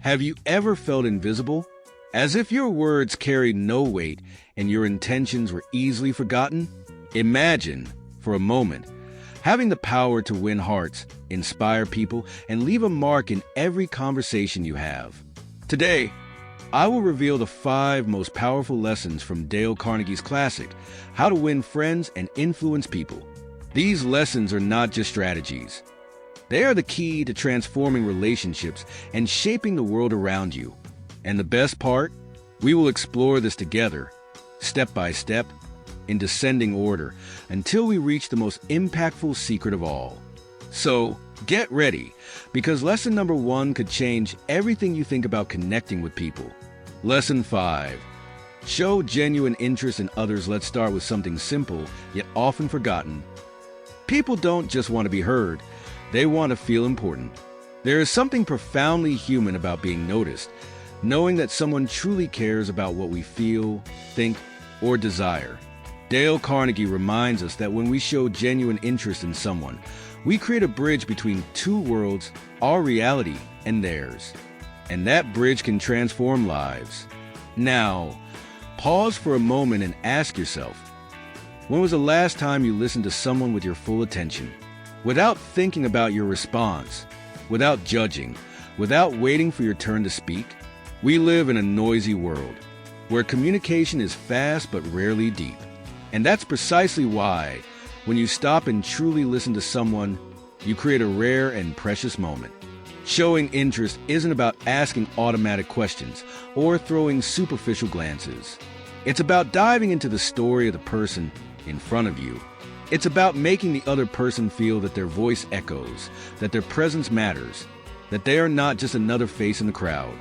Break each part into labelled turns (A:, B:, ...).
A: Have you ever felt invisible? As if your words carried no weight and your intentions were easily forgotten? Imagine, for a moment, having the power to win hearts, inspire people, and leave a mark in every conversation you have. Today, I will reveal the 5 most powerful lessons from Dale Carnegie's classic, How to Win Friends and Influence People. These lessons are not just strategies. They are the key to transforming relationships and shaping the world around you. And the best part? We will explore this together, step by step, in descending order, until we reach the most impactful secret of all. So, get ready, because lesson number 1 could change everything you think about connecting with people. Lesson 5. Show genuine interest in others. Let's start with something simple, yet often forgotten. People don't just want to be heard, they want to feel important. There is something profoundly human about being noticed, knowing that someone truly cares about what we feel, think, or desire. Dale Carnegie reminds us that when we show genuine interest in someone, we create a bridge between 2 worlds, our reality and theirs. And that bridge can transform lives. Now, pause for a moment and ask yourself, when was the last time you listened to someone with your full attention? Without thinking about your response, without judging, without waiting for your turn to speak? We live in a noisy world, where communication is fast but rarely deep. And that's precisely why, when you stop and truly listen to someone, you create a rare and precious moment. Showing interest isn't about asking automatic questions or throwing superficial glances. It's about diving into the story of the person in front of you. It's about making the other person feel that their voice echoes, that their presence matters, that they are not just another face in the crowd.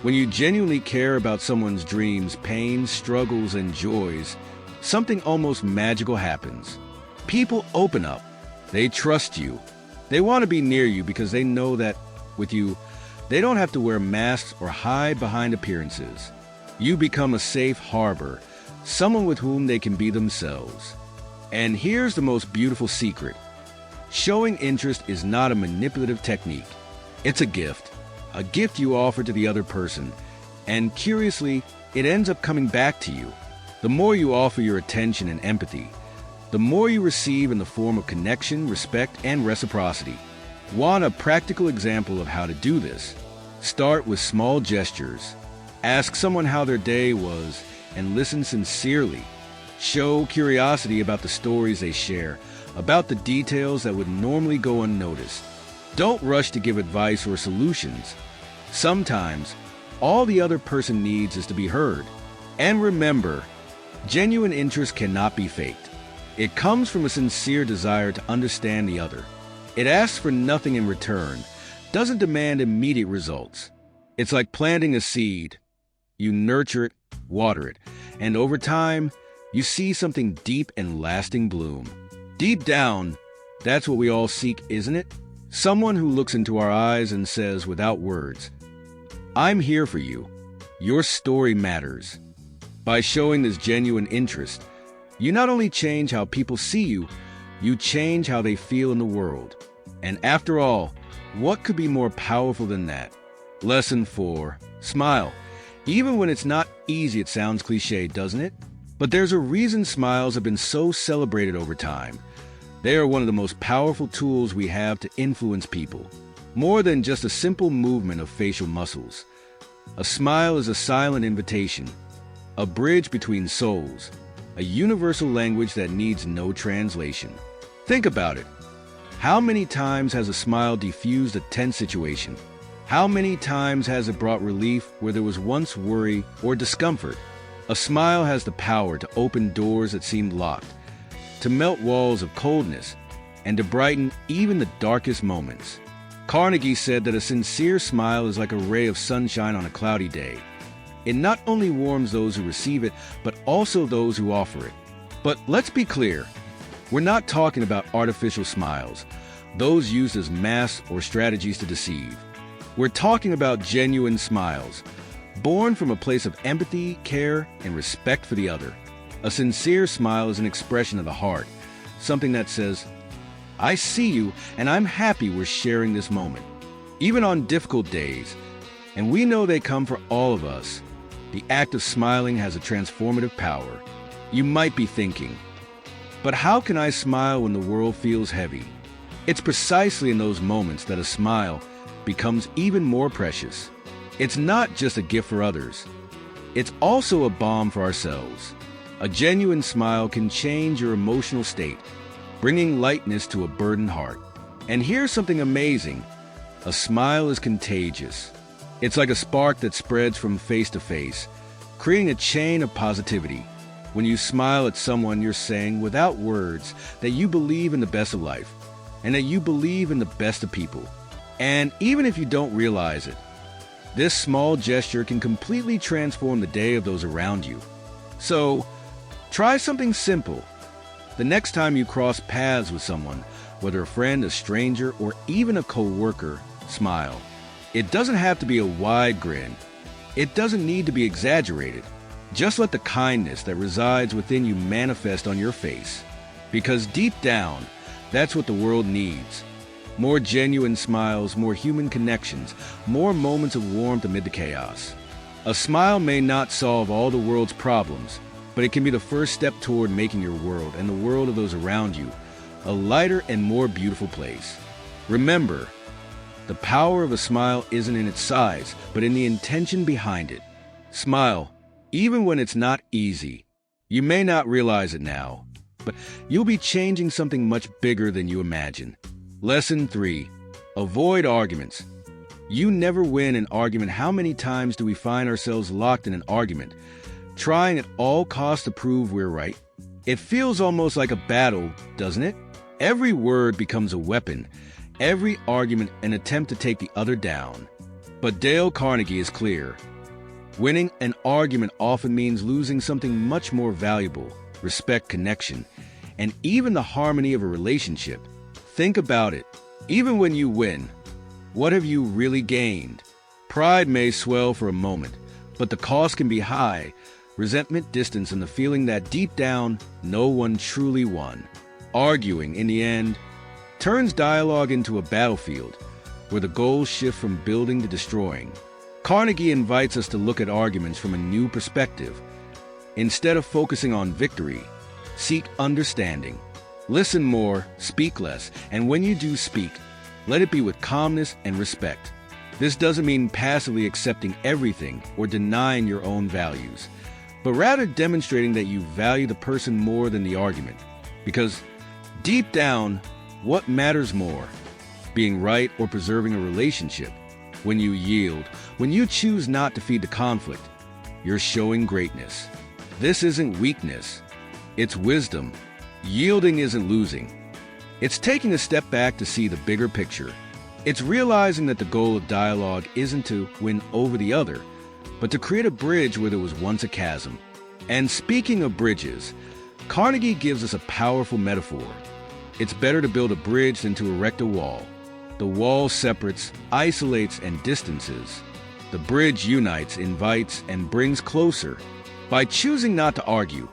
A: When you genuinely care about someone's dreams, pains, struggles, and joys, something almost magical happens. People open up. They trust you. They want to be near you because they know that, with you, they don't have to wear masks or hide behind appearances. You become a safe harbor, someone with whom they can be themselves. And here's the most beautiful secret. Showing interest is not a manipulative technique. It's a gift you offer to the other person, and curiously, it ends up coming back to you. The more you offer your attention and empathy, the more you receive in the form of connection, respect, and reciprocity. Want a practical example of how to do this? Start with small gestures. Ask someone how their day was and listen sincerely. Show curiosity about the stories they share, about the details that would normally go unnoticed. Don't rush to give advice or solutions. Sometimes, all the other person needs is to be heard. And remember, genuine interest cannot be faked. It comes from a sincere desire to understand the other. It asks for nothing in return, doesn't demand immediate results. It's like planting a seed. You nurture it, water it, and over time, you see something deep and lasting bloom. Deep down, that's what we all seek, isn't it? Someone who looks into our eyes and says without words, "I'm here for you. Your story matters." By showing this genuine interest, you not only change how people see you, you change how they feel in the world. And after all, what could be more powerful than that? Lesson 4. Smile. Even when it's not easy, it sounds cliche, doesn't it? But there's a reason smiles have been so celebrated over time. They are one of the most powerful tools we have to influence people. More than just a simple movement of facial muscles. A smile is a silent invitation, a bridge between souls, a universal language that needs no translation. Think about it. How many times has a smile diffused a tense situation? How many times has it brought relief where there was once worry or discomfort? A smile has the power to open doors that seemed locked, to melt walls of coldness, and to brighten even the darkest moments. Carnegie said that a sincere smile is like a ray of sunshine on a cloudy day. It not only warms those who receive it, but also those who offer it. But let's be clear, we're not talking about artificial smiles, those used as masks or strategies to deceive. We're talking about genuine smiles, born from a place of empathy, care, and respect for the other. A sincere smile is an expression of the heart, something that says, "I see you, and I'm happy we're sharing this moment." Even on difficult days, And we know they come for all of us. The act of smiling has a transformative power. You might be thinking, but how can I smile when the world feels heavy? It's precisely in those moments that a smile becomes even more precious. It's not just a gift for others. It's also a balm for ourselves. A genuine smile can change your emotional state, bringing lightness to a burdened heart. And here's something amazing. A smile is contagious. It's like a spark that spreads from face to face, creating a chain of positivity. When you smile at someone, you're saying, without words, that you believe in the best of life, and that you believe in the best of people. And even if you don't realize it, this small gesture can completely transform the day of those around you. So, try something simple. The next time you cross paths with someone, whether a friend, a stranger, or even a coworker, smile. It doesn't have to be a wide grin. It doesn't need to be exaggerated. Just let the kindness that resides within you manifest on your face. Because deep down, that's what the world needs. More genuine smiles, more human connections, more moments of warmth amid the chaos. A smile may not solve all the world's problems, but it can be the first step toward making your world and the world of those around you a lighter and more beautiful place. Remember, the power of a smile isn't in its size, but in the intention behind it. Smile, even when it's not easy. You may not realize it now, but you'll be changing something much bigger than you imagine. Lesson 3. Avoid arguments. You never win an argument. How many times do we find ourselves locked in an argument, trying at all costs to prove we're right? It feels almost like a battle, doesn't it? Every word becomes a weapon, every argument an attempt to take the other down. But Dale Carnegie is clear. Winning an argument often means losing something much more valuable: respect, connection, and even the harmony of a relationship. Think about it. Even when you win, what have you really gained? Pride may swell for a moment, but the cost can be high. Resentment, distance, and the feeling that deep down, no one truly won. Arguing, in the end, turns dialogue into a battlefield where the goals shift from building to destroying. Carnegie invites us to look at arguments from a new perspective. Instead of focusing on victory, seek understanding. Listen more, speak less, and when you do speak, let it be with calmness and respect. This doesn't mean passively accepting everything or denying your own values, but rather demonstrating that you value the person more than the argument. Because deep down, what matters more? Being right or preserving a relationship? When you yield, when you choose not to feed the conflict, you're showing greatness. This isn't weakness, it's wisdom. Yielding isn't losing. It's taking a step back to see the bigger picture. It's realizing that the goal of dialogue isn't to win over the other, but to create a bridge where there was once a chasm. And speaking of bridges, Carnegie gives us a powerful metaphor. It's better to build a bridge than to erect a wall. The wall separates, isolates, and distances. The bridge unites, invites, and brings closer. By choosing not to argue,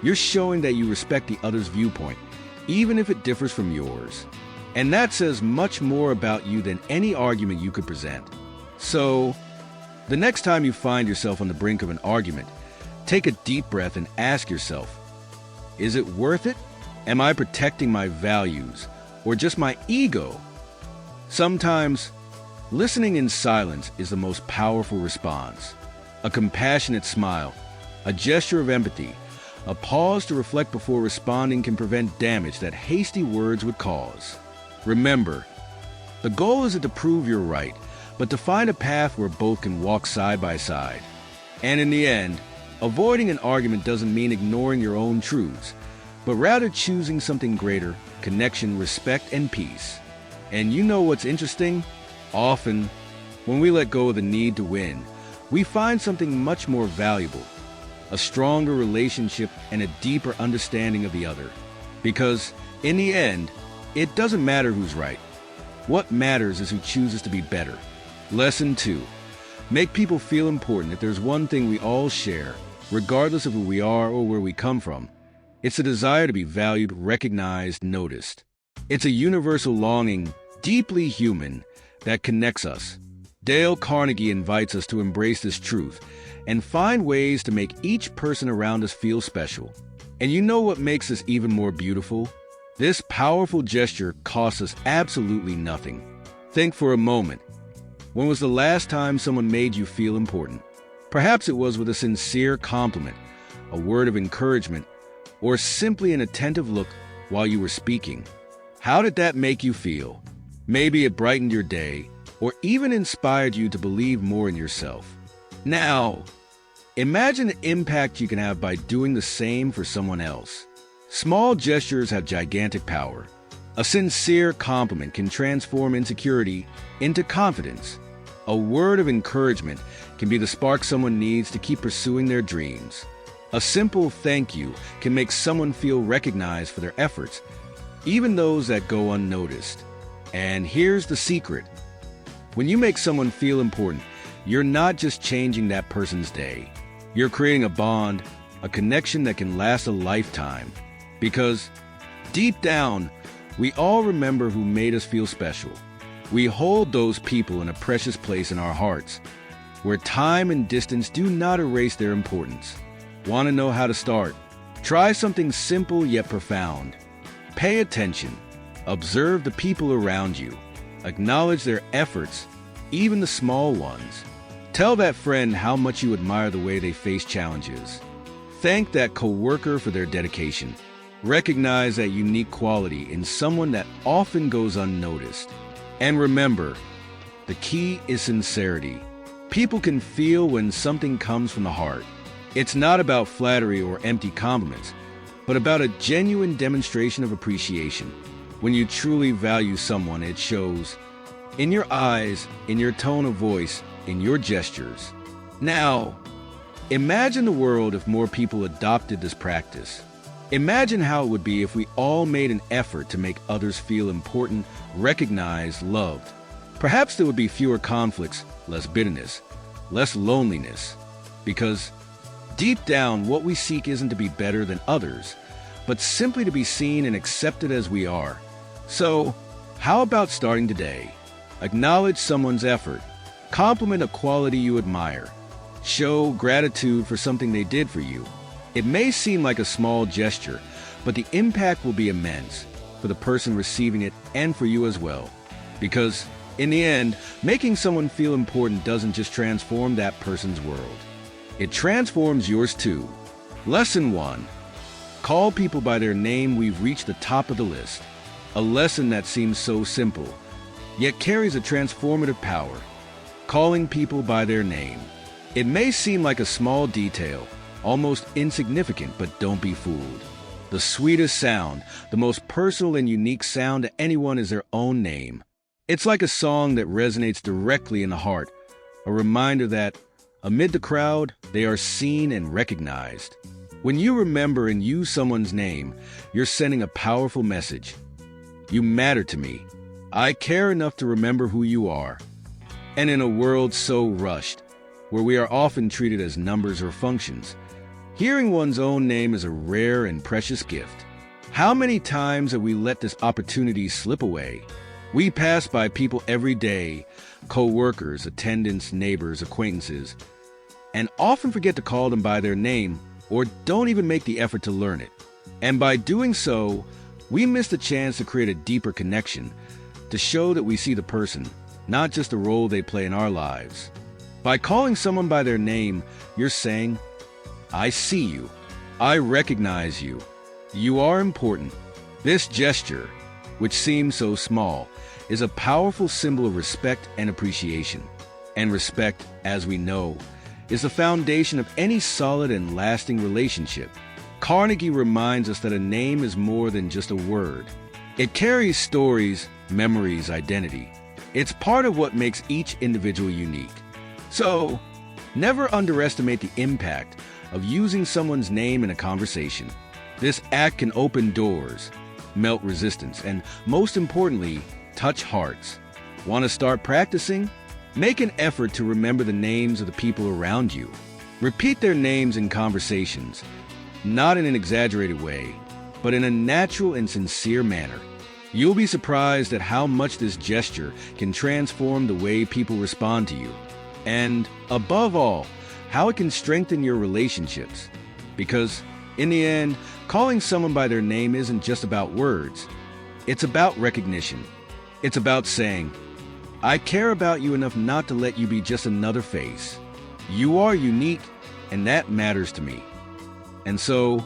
A: you're showing that you respect the other's viewpoint, even if it differs from yours. And that says much more about you than any argument you could present. So, the next time you find yourself on the brink of an argument, take a deep breath and ask yourself, is it worth it? Am I protecting my values or just my ego? Sometimes, listening in silence is the most powerful response. A compassionate smile, a gesture of empathy, a pause to reflect before responding can prevent damage that hasty words would cause. Remember, the goal isn't to prove you're right, but to find a path where both can walk side by side. And in the end, avoiding an argument doesn't mean ignoring your own truths, but rather choosing something greater: connection, respect, and peace. And you know what's interesting? Often, when we let go of the need to win, we find something much more valuable: a stronger relationship and a deeper understanding of the other. Because, in the end, it doesn't matter who's right. What matters is who chooses to be better. Lesson 2. Make people feel important. If there's one thing we all share, regardless of who we are or where we come from, it's a desire to be valued, recognized, noticed. It's a universal longing, deeply human, that connects us. Dale Carnegie invites us to embrace this truth and find ways to make each person around us feel special. And you know what makes this even more beautiful? This powerful gesture costs us absolutely nothing. Think for a moment. When was the last time someone made you feel important? Perhaps it was with a sincere compliment, a word of encouragement, or simply an attentive look while you were speaking. How did that make you feel? Maybe it brightened your day, or even inspired you to believe more in yourself. Now, imagine the impact you can have by doing the same for someone else. Small gestures have gigantic power. A sincere compliment can transform insecurity into confidence. A word of encouragement can be the spark someone needs to keep pursuing their dreams. A simple thank you can make someone feel recognized for their efforts, even those that go unnoticed. And here's the secret. When you make someone feel important, you're not just changing that person's day. You're creating a bond, a connection that can last a lifetime. Because deep down, we all remember who made us feel special. We hold those people in a precious place in our hearts, where time and distance do not erase their importance. Want to know how to start? Try something simple yet profound. Pay attention. Observe the people around you. Acknowledge their efforts, even the small ones. Tell that friend how much you admire the way they face challenges. Thank that coworker for their dedication. Recognize that unique quality in someone that often goes unnoticed. And remember, the key is sincerity. People can feel when something comes from the heart. It's not about flattery or empty compliments, but about a genuine demonstration of appreciation. When you truly value someone, it shows in your eyes, in your tone of voice, in your gestures. Now, imagine the world if more people adopted this practice. Imagine how it would be if we all made an effort to make others feel important, recognized, loved. Perhaps there would be fewer conflicts, less bitterness, less loneliness. Because deep down, what we seek isn't to be better than others, but simply to be seen and accepted as we are. So, how about starting today? Acknowledge someone's effort. Compliment a quality you admire. Show gratitude for something they did for you. It may seem like a small gesture, but the impact will be immense for the person receiving it and for you as well. Because, in the end, making someone feel important doesn't just transform that person's world. It transforms yours too. Lesson 1. Call people by their name. We've reached the top of the list. A lesson that seems so simple, yet carries a transformative power. Calling people by their name. It may seem like a small detail, almost insignificant, but don't be fooled. The sweetest sound, the most personal and unique sound to anyone is their own name. It's like a song that resonates directly in the heart, a reminder that, amid the crowd, they are seen and recognized. When you remember and use someone's name, you're sending a powerful message. You matter to me. I care enough to remember who you are. And in a world so rushed, where we are often treated as numbers or functions, hearing one's own name is a rare and precious gift. How many times have we let this opportunity slip away? We pass by people every day, co-workers, attendants, neighbors, acquaintances, and often forget to call them by their name or don't even make the effort to learn it. And by doing so, we miss the chance to create a deeper connection, to show that we see the person, not just the role they play in our lives. By calling someone by their name, you're saying, I see you. I recognize you. You are important. This gesture, which seems so small, is a powerful symbol of respect and appreciation. And respect, as we know, is the foundation of any solid and lasting relationship. Carnegie reminds us that a name is more than just a word. It carries stories, memories, identity. It's part of what makes each individual unique. So, never underestimate the impact of using someone's name in a conversation. This act can open doors, melt resistance, and most importantly, touch hearts. Want to start practicing? Make an effort to remember the names of the people around you. Repeat their names in conversations, not in an exaggerated way, but in a natural and sincere manner. You'll be surprised at how much this gesture can transform the way people respond to you. And, above all, how it can strengthen your relationships. Because, in the end, calling someone by their name isn't just about words. It's about recognition. It's about saying, I care about you enough not to let you be just another face. You are unique, and that matters to me. And so,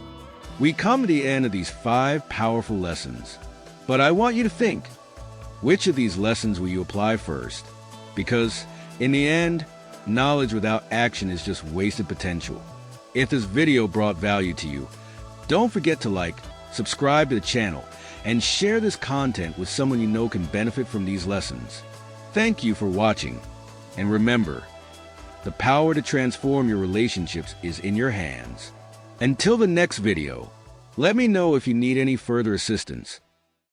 A: we come to the end of these 5 powerful lessons. But I want you to think, which of these lessons will you apply first? Because, in the end, knowledge without action is just wasted potential. If this video brought value to you, don't forget to like, subscribe to the channel, and share this content with someone you know can benefit from these lessons. Thank you for watching, and remember, the power to transform your relationships is in your hands. Until the next video, let me know if you need any further assistance.